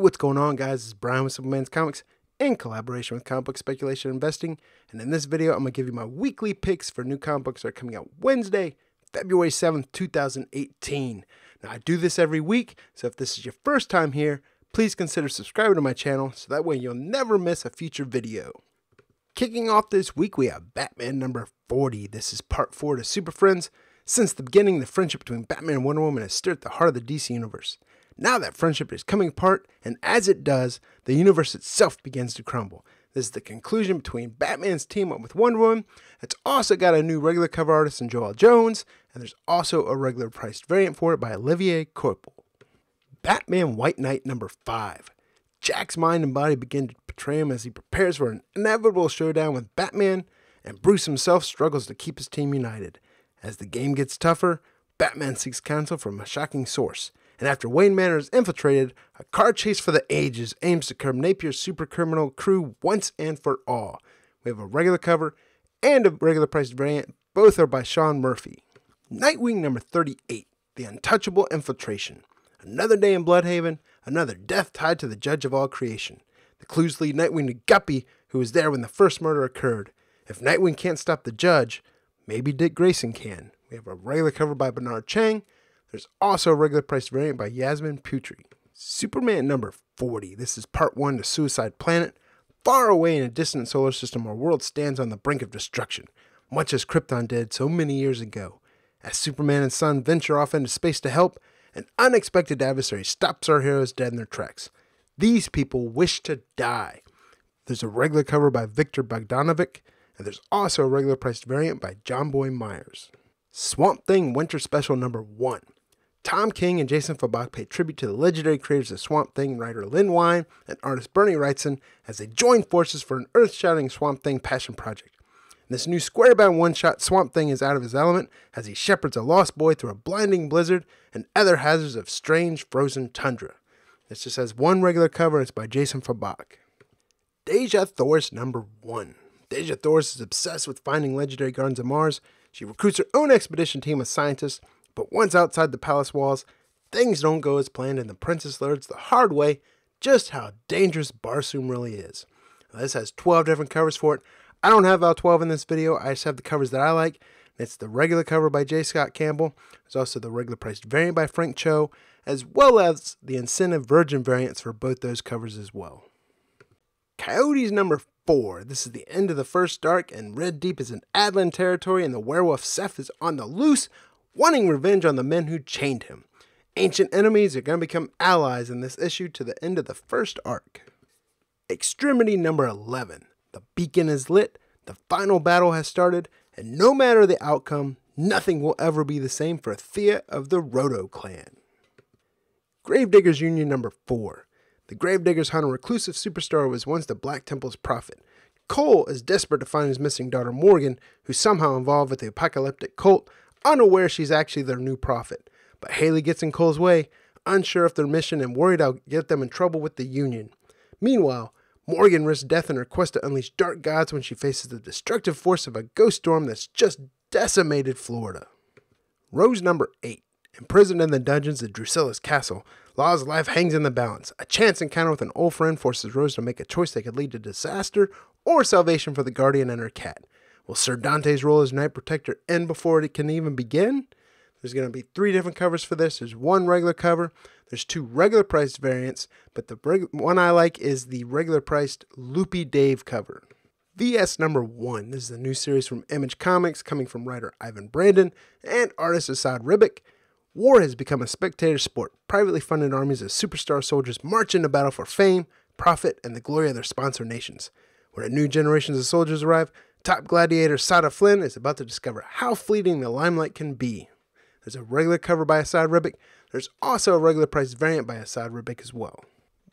what's going on, guys? This is Brian with Simpleman's Comics in collaboration with Comic Book Speculation Investing. And in this video, I'm going to give you my weekly picks for new comic books that are coming out Wednesday, February 7th, 2018. Now, I do this every week, so if this is your first time here, please consider subscribing to my channel so that way you'll never miss a future video. Kicking off this week, we have Batman number 40. This is part 4 to Super Friends. Since the beginning, the friendship between Batman and Wonder Woman has stirred at the heart of the DC Universe. Now that friendship is coming apart, and as it does, the universe itself begins to crumble. This is the conclusion between Batman's team up with Wonder Woman. It's also got a new regular cover artist in Joel Jones, and there's also a regular priced variant for it by Olivier Coipel. Batman White Knight number 5. Jack's mind and body begin to betray him as he prepares for an inevitable showdown with Batman, and Bruce himself struggles to keep his team united. As the game gets tougher, Batman seeks counsel from a shocking source. And after Wayne Manor is infiltrated, a car chase for the ages aims to curb Napier's supercriminal crew once and for all. We have a regular cover and a regular priced variant. Both are by Sean Murphy. Nightwing number 38, The Untouchable Infiltration. Another day in Bloodhaven, another death tied to the judge of all creation. The clues lead Nightwing to Guppy, who was there when the first murder occurred. If Nightwing can't stop the judge, maybe Dick Grayson can. We have a regular cover by Bernard Chang. There's also a regular priced variant by Yasmin Putri. Superman number 40. This is part 1 to Suicide Planet. Far away in a distant solar system, our world stands on the brink of destruction, much as Krypton did so many years ago. As Superman and Son venture off into space to help, an unexpected adversary stops our heroes dead in their tracks. These people wish to die. There's a regular cover by Victor Bogdanovic, and there's also a regular priced variant by John Boy Myers. Swamp Thing Winter Special number 1. Tom King and Jason Fabok pay tribute to the legendary creators of Swamp Thing, writer Lynn Wein and artist Bernie Wrightson, as they join forces for an earth-shattering Swamp Thing passion project. In this new square-bound one-shot, Swamp Thing is out of his element as he shepherds a lost boy through a blinding blizzard and other hazards of strange frozen tundra. This just has one regular cover, and it's by Jason Fabok. Deja Thoris number 1. Deja Thoris is obsessed with finding legendary gardens of Mars. She recruits her own expedition team of scientists, but once outside the palace walls, things don't go as planned, and the princess learns the hard way just how dangerous Barsoom really is. Now, this has 12 different covers for it. I don't have all 12 in this video. I just have the covers that I like. It's the regular cover by J. Scott Campbell. There's also the regular priced variant by Frank Cho, as well as the incentive virgin variants for both those covers as well. Coyotes number 4. This is the end of the first arc, and Red Deep is in Adlan territory, and the werewolf Seth is on the loose, wanting revenge on the men who chained him. Ancient enemies are going to become allies in this issue to the end of the first arc. Extremity number 11. The beacon is lit, the final battle has started, and no matter the outcome, nothing will ever be the same for Thea of the Roto clan. Gravediggers Union number 4. The Gravediggers hunt a reclusive superstar who was once the Black Temple's prophet. Cole is desperate to find his missing daughter Morgan, who's somehow involved with the apocalyptic cult, unaware she's actually their new prophet. But Haley gets in Cole's way, unsure of their mission and worried I'll get them in trouble with the Union. Meanwhile, Morgan risks death in her quest to unleash dark gods when she faces the destructive force of a ghost storm that's just decimated Florida. Rose number 8. Imprisoned in the dungeons of Drusilla's castle, Law's life hangs in the balance. A chance encounter with an old friend forces Rose to make a choice that could lead to disaster or salvation for the Guardian and her cat. Will Sir Dante's role as Night Protector end before it can even begin? There's going to be 3 different covers for this. There's one regular cover. There's 2 regular priced variants, but the one I like is the regular priced Loopy Dave cover. VS number 1. This is a new series from Image Comics coming from writer Ivan Brandon and artist Asad Ribic. War has become a spectator sport. Privately funded armies of superstar soldiers march into battle for fame, profit, and the glory of their sponsor nations. When a new generations of soldiers arrive, top gladiator Sada Flynn is about to discover how fleeting the limelight can be. There's a regular cover by Asad Ribic. There's also a regular priced variant by Asad Ribic as well.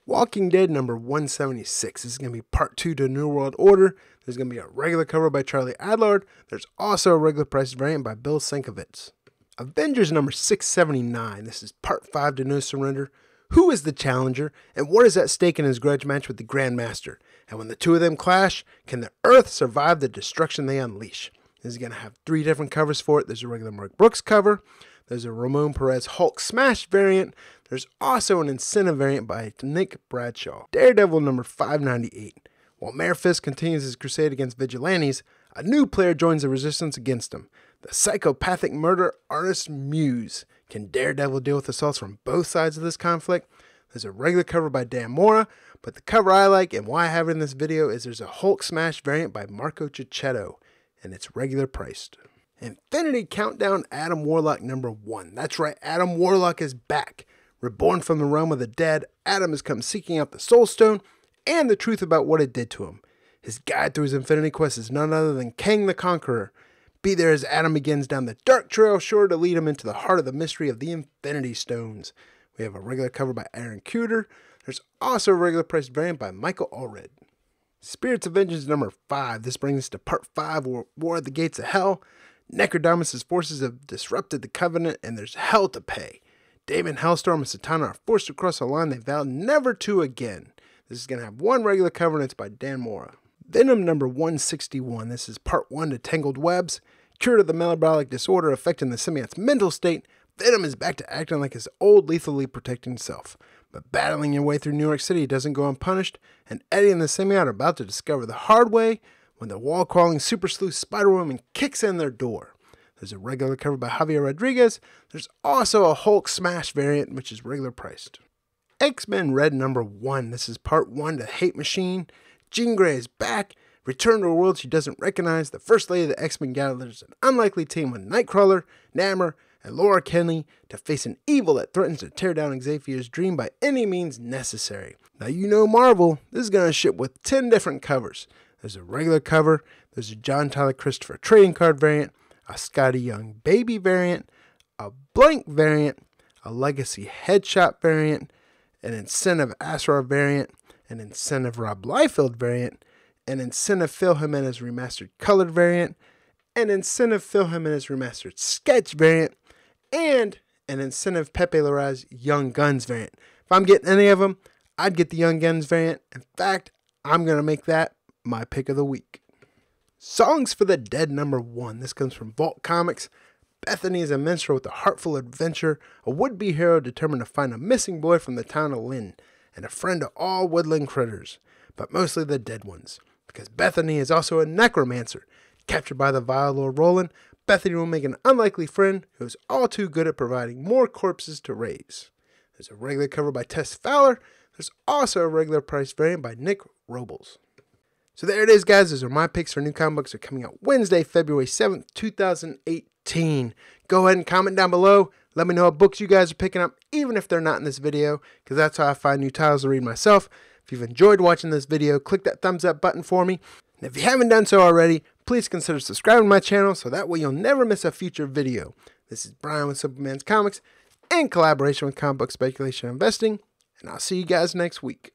Walking Dead number 176. This is going to be part 2 to New World Order. There's going to be a regular cover by Charlie Adlard. There's also a regular priced variant by Bill Sienkiewicz. Avengers number 679. This is part 5 to No Surrender. Who is the challenger, and what is at stake in his grudge match with the Grandmaster? And when the two of them clash, can the Earth survive the destruction they unleash? This is going to have 3 different covers for it. There's a regular Mark Brooks cover. There's a Ramon Perez Hulk Smash variant. There's also an incentive variant by Nick Bradshaw. Daredevil number 598. While Mayor Fisk continues his crusade against vigilantes, a new player joins the resistance against him. The psychopathic murder artist Muse. Can Daredevil deal with assaults from both sides of this conflict? There's a regular cover by Dan Mora, but the cover I like and why I have it in this video is there's a Hulk Smash variant by Marco Cicchetto, and it's regular priced. Infinity Countdown Adam Warlock number 1. That's right, Adam Warlock is back. Reborn from the realm of the dead, Adam has come seeking out the Soul Stone and the truth about what it did to him. His guide through his Infinity Quest is none other than Kang the Conqueror. Be there as Adam begins down the dark trail, sure to lead him into the heart of the mystery of the Infinity Stones. We have a regular cover by Aaron Kuder. There's also a regular priced variant by Michael Allred. Spirits of Vengeance number 5. This brings us to part 5, War at the Gates of Hell. Necrodamus' forces have disrupted the Covenant, and there's hell to pay. Damon, Hellstorm, and Satana are forced to cross a line they vowed never to again. This is going to have one regular cover, and it's by Dan Mora. Venom number 161. This is part 1 to Tangled Webs. Cured of the metabolic disorder affecting the symbiote's mental state, Venom is back to acting like his old lethally protecting self. But battling your way through New York City doesn't go unpunished, and Eddie and the symbiote are about to discover the hard way when the wall-crawling super sleuth Spider-Woman kicks in their door. There's a regular cover by Javier Rodriguez. There's also a Hulk Smash variant, which is regular priced. X-Men Red number 1. This is part 1 to Hate Machine. Jean Grey is back. Returned to a world she doesn't recognize. The First Lady of the X-Men gathers an unlikely team with Nightcrawler, Namor, and Laura Kenley to face an evil that threatens to tear down Xavier's dream by any means necessary. Now you know Marvel, this is going to ship with 10 different covers. There's a regular cover, there's a John Tyler Christopher trading card variant, a Scotty Young baby variant, a blank variant, a Legacy headshot variant, an incentive Asrar variant, an incentive Rob Liefeld variant, an incentive Phil Jimenez remastered colored variant, an incentive Phil Jimenez remastered sketch variant, and an incentive Pepe Larraz Young Guns variant. If I'm getting any of them, I'd get the Young Guns variant. In fact, I'm going to make that my pick of the week. Songs for the Dead number 1. This comes from Vault Comics. Bethany is a minstrel with a heartful adventure, a would-be hero determined to find a missing boy from the town of Lynn, and a friend to all woodland critters, but mostly the dead ones. Because Bethany is also a necromancer. Captured by the vile Lord Roland, Bethany will make an unlikely friend who is all too good at providing more corpses to raise. There's a regular cover by Tess Fowler. There's also a regular price variant by Nick Robles. So there it is, guys. Those are my picks for new comic books. They're coming out Wednesday, February 7th, 2018. Go ahead and comment down below. Let me know what books you guys are picking up, even if they're not in this video, because that's how I find new titles to read myself. If you've enjoyed watching this video, click that thumbs up button for me. And if you haven't done so already, please consider subscribing to my channel so that way you'll never miss a future video. This is Brian with Simpleman's Comics in collaboration with Comic Book Speculation Investing, and I'll see you guys next week.